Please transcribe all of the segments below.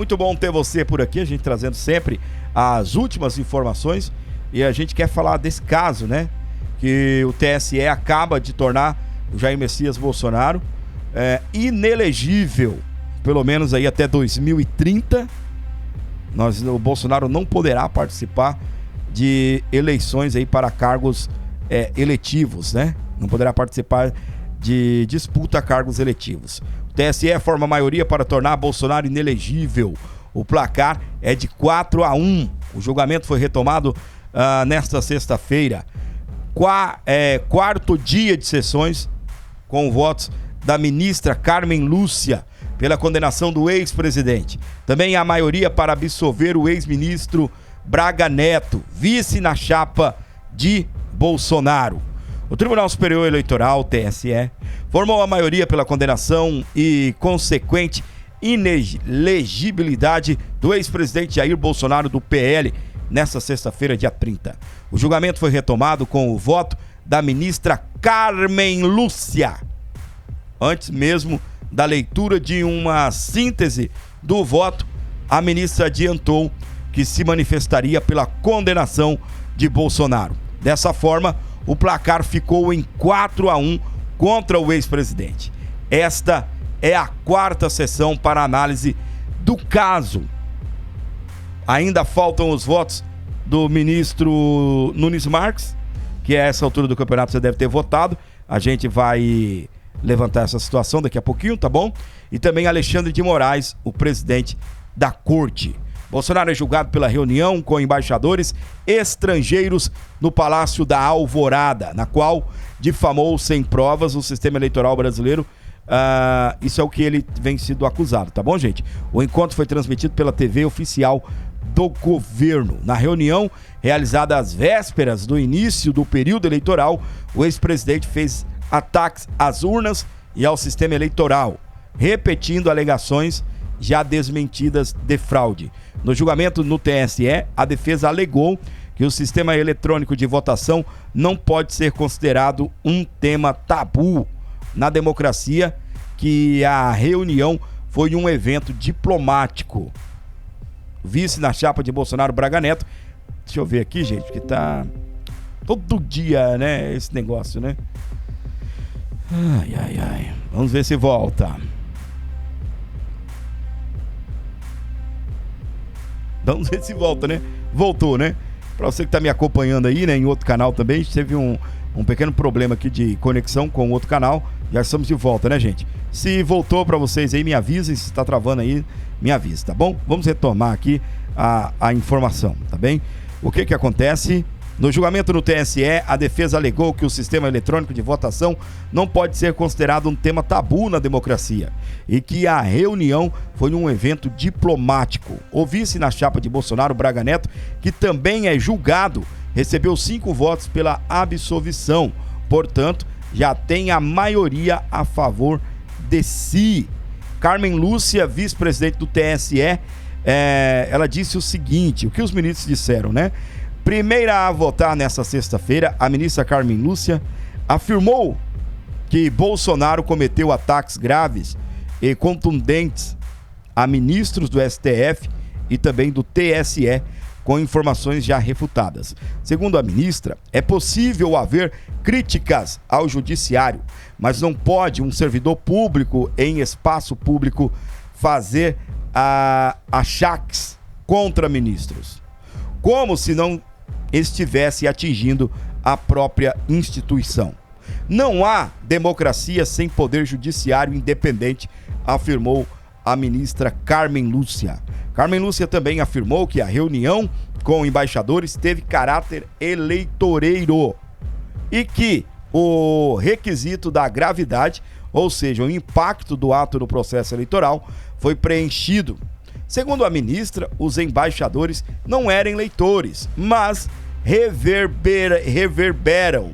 Muito bom ter você por aqui, a gente trazendo sempre as últimas informações e a gente quer falar desse caso, né? Que o TSE acaba de tornar o Jair Messias Bolsonaro inelegível, pelo menos aí até 2030. O Bolsonaro não poderá participar de eleições aí para cargos eletivos, né? Não poderá participar de disputa a cargos eletivos. O TSE forma a maioria para tornar Bolsonaro inelegível. O placar é de 4-1. O julgamento foi retomado nesta sexta-feira. Quarto dia de sessões, com votos da ministra Carmen Lúcia pela condenação do ex-presidente. Também há maioria para absolver o ex-ministro Braga Neto, vice na chapa de Bolsonaro. O Tribunal Superior Eleitoral, TSE, formou a maioria pela condenação e consequente inelegibilidade do ex-presidente Jair Bolsonaro do PL nesta sexta-feira, dia 30. O julgamento foi retomado com o voto da ministra Carmen Lúcia. Antes mesmo da leitura de uma síntese do voto, a ministra adiantou que se manifestaria pela condenação de Bolsonaro. Dessa forma, o placar ficou em 4-1 contra o ex-presidente. Esta é a quarta sessão para análise do caso. Ainda faltam os votos do ministro Nunes Marques, que a essa altura do campeonato você deve ter votado. A gente vai levantar essa situação daqui a pouquinho, tá bom? E também Alexandre de Moraes, o presidente da corte. Bolsonaro é julgado pela reunião com embaixadores estrangeiros no Palácio da Alvorada, na qual difamou sem provas o sistema eleitoral brasileiro. Isso é o que ele vem sido acusado, tá bom, gente? O encontro foi transmitido pela TV oficial do governo. Na reunião, realizada às vésperas do início do período eleitoral, o ex-presidente fez ataques às urnas e ao sistema eleitoral, repetindo alegações já desmentidas de fraude. No julgamento no TSE, a defesa alegou que o sistema eletrônico de votação não pode ser considerado um tema tabu na democracia, que a reunião foi um evento diplomático. Vice na chapa de Bolsonaro, Braga Neto. Deixa eu ver aqui, gente, que tá todo dia, né, esse negócio, né? Ai. Vamos ver se volta. Vamos ver se volta, né? Voltou, né? Pra você que tá me acompanhando aí, né, em outro canal também, a gente teve um pequeno problema aqui de conexão com outro canal. Já estamos de volta, né, gente? Se voltou pra vocês aí, me avisem. Se tá travando aí, me avisa, tá bom? Vamos retomar aqui a informação, tá bem? O que acontece? No julgamento no TSE, a defesa alegou que o sistema eletrônico de votação não pode ser considerado um tema tabu na democracia e que a reunião foi um evento diplomático. O vice na chapa de Bolsonaro, Braga Neto, que também é julgado, recebeu 5 votos pela absolvição. Portanto, já tem a maioria a favor de si. Carmen Lúcia, vice-presidente do TSE, ela disse o seguinte, o que os ministros disseram, né? Primeira a votar nessa sexta-feira, a ministra Carmen Lúcia afirmou que Bolsonaro cometeu ataques graves e contundentes a ministros do STF e também do TSE, com informações já refutadas. Segundo a ministra, é possível haver críticas ao judiciário, mas não pode um servidor público em espaço público fazer achaques contra ministros, como se não estivesse atingindo a própria instituição. Não há democracia sem poder judiciário independente, afirmou a ministra Carmen Lúcia. Carmen Lúcia também afirmou que a reunião com embaixadores teve caráter eleitoreiro e que o requisito da gravidade, ou seja, o impacto do ato no processo eleitoral, foi preenchido. Segundo a ministra, os embaixadores não eram eleitores, mas reverberam.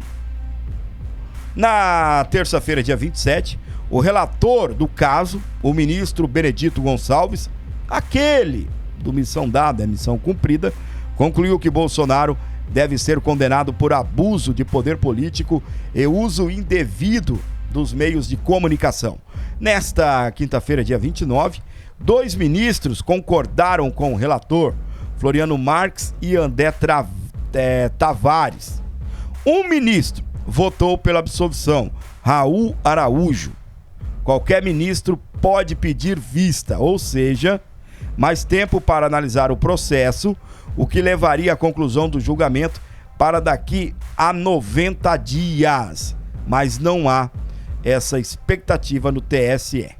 Na terça-feira, dia 27, o relator do caso, o ministro Benedito Gonçalves, aquele do missão dada, missão cumprida, concluiu que Bolsonaro deve ser condenado por abuso de poder político e uso indevido dos meios de comunicação. Nesta quinta-feira, dia 29, 2 ministros concordaram com o relator, Floriano Marques e André Tavares. Um ministro votou pela absolvição, Raul Araújo. Qualquer ministro pode pedir vista, ou seja, mais tempo para analisar o processo, o que levaria à conclusão do julgamento para daqui a 90 dias. Mas não há essa expectativa no TSE.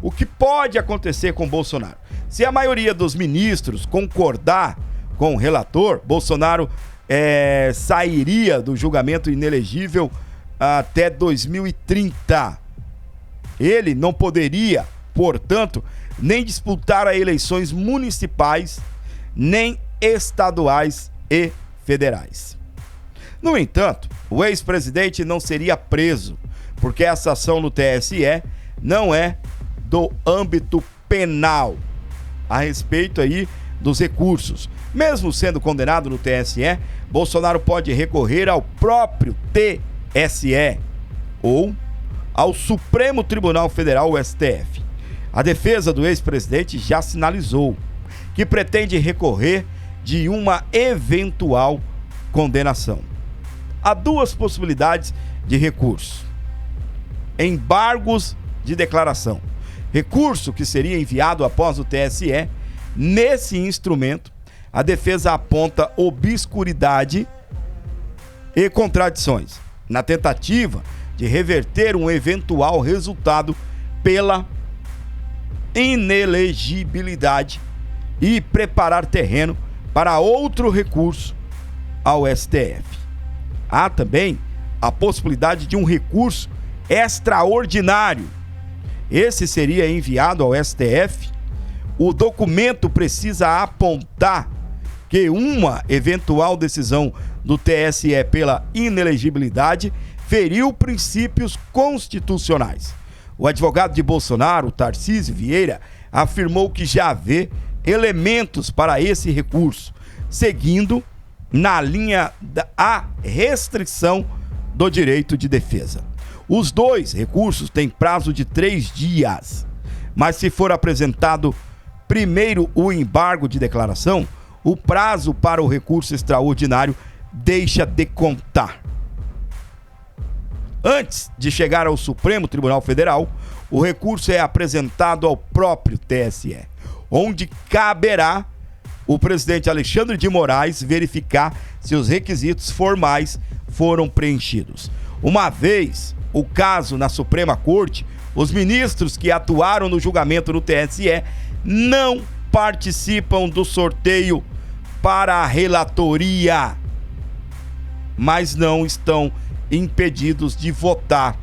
O que pode acontecer com Bolsonaro? Se a maioria dos ministros concordar com o relator, Bolsonaro sairia do julgamento inelegível até 2030. Ele não poderia, portanto, nem disputar as eleições municipais, nem estaduais e federais. No entanto, o ex-presidente não seria preso, porque essa ação no TSE não é do âmbito penal a respeito aí dos recursos. Mesmo sendo condenado no TSE, Bolsonaro pode recorrer ao próprio TSE ou ao Supremo Tribunal Federal, o STF. A defesa do ex-presidente já sinalizou que pretende recorrer de uma eventual condenação. Há 2 possibilidades de recurso: embargos de declaração, recurso que seria enviado após o TSE. Nesse instrumento, a defesa aponta obscuridade e contradições na tentativa de reverter um eventual resultado pela inelegibilidade e preparar terreno para outro recurso ao STF. Há também a possibilidade de um recurso extraordinário. Esse seria enviado ao STF. O documento precisa apontar que uma eventual decisão do TSE pela inelegibilidade feriu princípios constitucionais. O advogado de Bolsonaro, Tarcísio Vieira, afirmou que já vê elementos para esse recurso, seguindo na linha da restrição do direito de defesa. Os 2 recursos têm prazo de 3 dias, mas se for apresentado primeiro o embargo de declaração, o prazo para o recurso extraordinário deixa de contar. Antes de chegar ao Supremo Tribunal Federal, o recurso é apresentado ao próprio TSE, onde caberá o presidente Alexandre de Moraes verificar se os requisitos formais foram preenchidos. Uma vez o caso na Suprema Corte, os ministros que atuaram no julgamento no TSE não participam do sorteio para a relatoria, mas não estão impedidos de votar,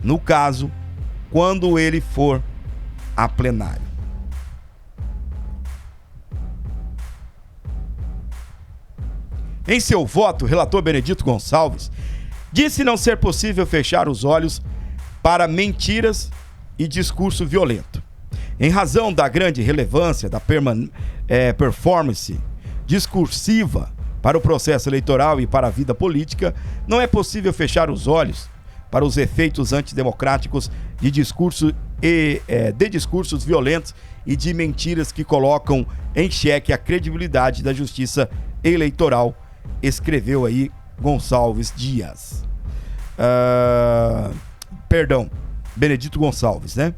no caso, quando ele for a plenário. Em seu voto, o relator Benedito Gonçalves disse não ser possível fechar os olhos para mentiras e discurso violento. Em razão da grande relevância da performance discursiva para o processo eleitoral e para a vida política, não é possível fechar os olhos para os efeitos antidemocráticos de discursos violentos e de mentiras que colocam em xeque a credibilidade da justiça eleitoral, escreveu aí Gonçalves Dias. Benedito Gonçalves, né?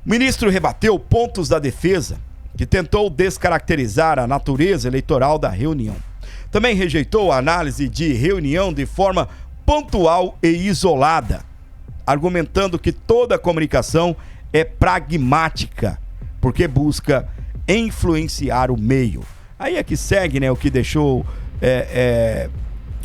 O ministro rebateu pontos da defesa que tentou descaracterizar a natureza eleitoral da reunião. Também rejeitou a análise de reunião de forma pontual e isolada, argumentando que toda comunicação é pragmática, porque busca influenciar o meio. Aí é que segue, né, o que deixou,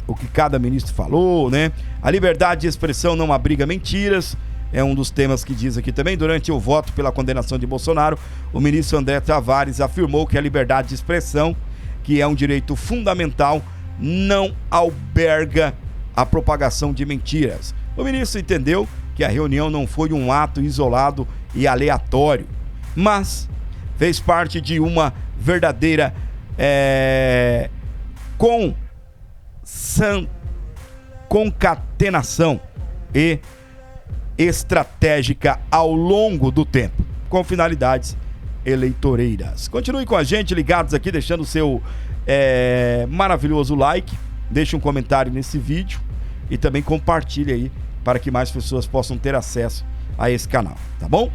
o que cada ministro falou, né? A liberdade de expressão não abriga mentiras, é um dos temas que diz aqui também. Durante o voto pela condenação de Bolsonaro, o ministro André Tavares afirmou que a liberdade de expressão, que é um direito fundamental, não alberga a propagação de mentiras. O ministro entendeu que a reunião não foi um ato isolado e aleatório, mas fez parte de uma verdadeira concatenação e estratégica ao longo do tempo. com finalidades eleitoreiras. Continue com a gente, ligados aqui, deixando o seu maravilhoso like, deixe um comentário nesse vídeo e também compartilhe aí para que mais pessoas possam ter acesso a esse canal, tá bom?